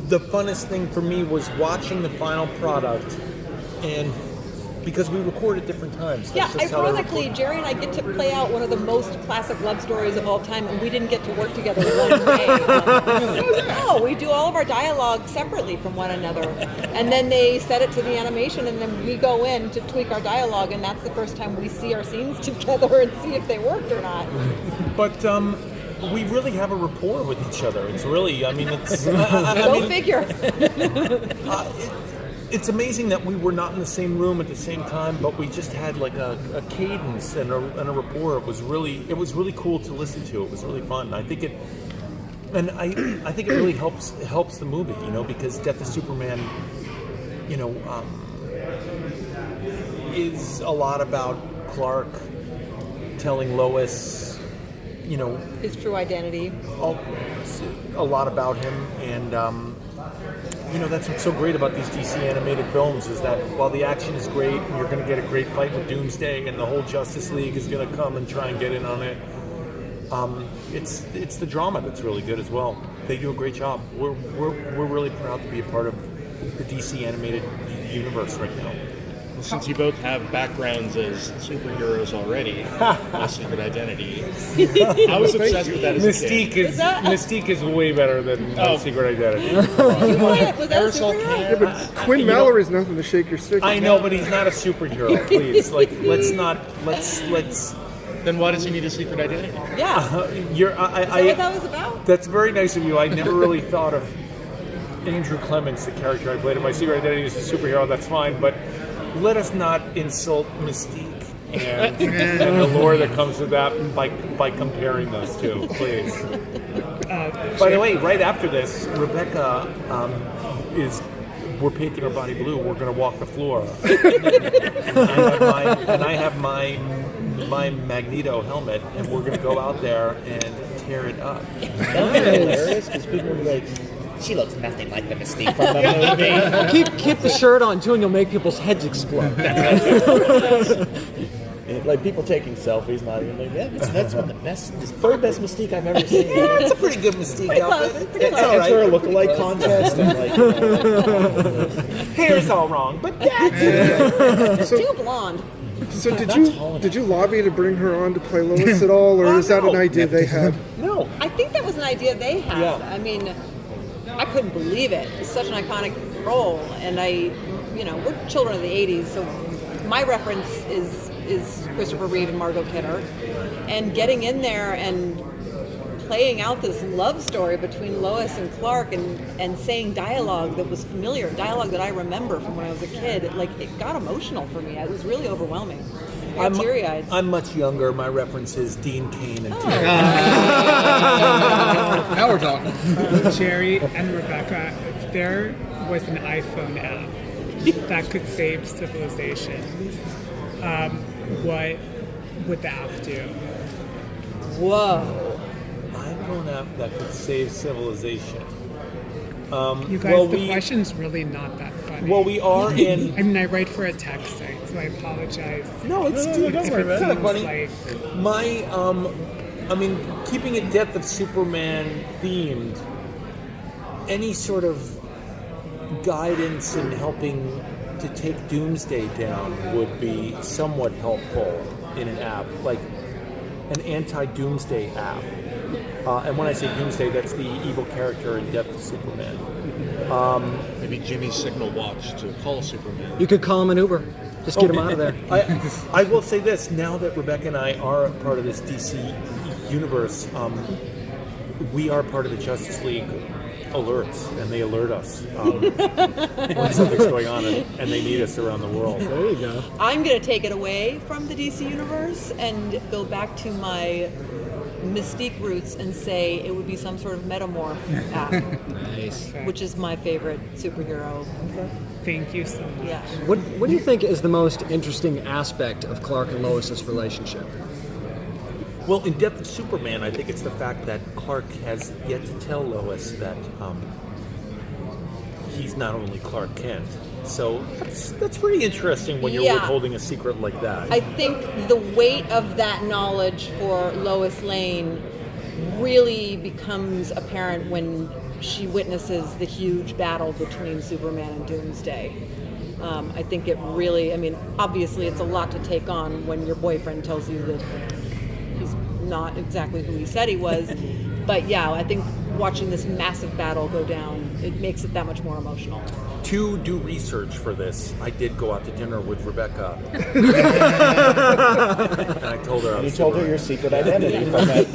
the funnest thing for me was watching the final product, and because we record at different times. Yeah, ironically, Jerry and I get to play out one of the most classic love stories of all time, and we didn't get to work together one day. No, we do all of our dialogue separately from one another, and then they set it to the animation, and then we go in to tweak our dialogue, and that's the first time we see our scenes together and see if they worked or not. But we really have a rapport with each other. It's really, I mean, it's... Go figure. It's amazing that we were not in the same room at the same time, but we just had like a cadence and a rapport. It was really cool to listen to. It was really fun. I think it really helps the movie, you know, because Death of Superman, you know, is a lot about Clark telling Lois, you know, his true identity. A lot about him, and you know, that's what's so great about these DC animated films, is that while the action is great, and you're going to get a great fight with Doomsday, and the whole Justice League is going to come and try and get in on it, it's the drama that's really good as well. They do a great job. We're really proud to be a part of the DC animated universe right now. Since you both have backgrounds as superheroes already, My Secret Identity, I was obsessed with that as a kid. Mystique is way better than Secret Identity. Was that a superhero? Yeah, but Quinn Mallory's nothing to shake your stick. I know, but he's not a superhero. Please, like, let's. Then why does he need a secret identity? Yeah. Is that what that was about? That's very nice of you. I never really thought of Andrew Clements, the character I played in My Secret Identity, as a superhero. That's fine, but let us not insult Mystique and the lore that comes with that by comparing those two, please. By the way, right after this, Rebecca we're painting our body blue. We're going to walk the floor, and I have my Magneto helmet, and we're going to go out there and tear it up. That would be hilarious, because people would be like, she looks nothing like the Mystique from the movie. Keep the shirt on, too, and you'll make people's heads explode. Like people taking selfies, not even like, yeah, that's one of the best, the third best Mystique I've ever seen. It's a pretty good Mystique outfit. It's all right. Enter a lookalike contest, and like, hair's all wrong, but that's it. Too blonde. So did you lobby to bring her on to play Lois at all, or is that an idea they had? No, I think that was an idea they had. Yeah. I mean, I couldn't believe it. It's such an iconic role, and we're children of the '80s, so my reference is Christopher Reeve and Margot Kidder, and getting in there and playing out this love story between Lois and Clark, and saying dialogue that was familiar, dialogue that I remember from when I was a kid. It got emotional for me. It was really overwhelming. I got teary-eyed. I'm much younger. My reference is Dean Cain and Tim. Now we're talking. Jerry and Rebecca, if there was an iPhone app that could save civilization, what would the app do? Whoa. iPhone app that could save civilization. You guys, the question's really not that funny. Well, we are in... I mean, I write for a tech site, so I apologize. No, don't worry about it. It's funny. Like... Keeping it Death of Superman themed, any sort of guidance in helping to take Doomsday down would be somewhat helpful in an app, like an anti-Doomsday app. And when I say Doomsday, that's the evil character in Death of Superman. Maybe Jimmy's signal watch to call Superman. You could call him an Uber. Just get him out of there. I will say this, now that Rebecca and I are a part of this DC universe, we are part of the Justice League alerts, and they alert us when something's going on, and they need us around the world. There you go. I'm going to take it away from the DC universe and go back to my Mystique roots and say it would be some sort of metamorph app. Nice. Which is my favorite superhero. Thank you so much. Yeah. What do you think is the most interesting aspect of Clark and Lois's relationship? Well, in Death of Superman, I think it's the fact that Clark has yet to tell Lois that he's not only Clark Kent. So that's pretty interesting when you're withholding a secret like that. I think the weight of that knowledge for Lois Lane really becomes apparent when she witnesses the huge battle between Superman and Doomsday. I think it really, I mean, obviously it's a lot to take on when your boyfriend tells you that he's not exactly who he said he was. But yeah, I think watching this massive battle go down, it makes it that much more emotional. To do research for this, I did go out to dinner with Rebecca. And I told her I was You told her Superman. your secret identity from that.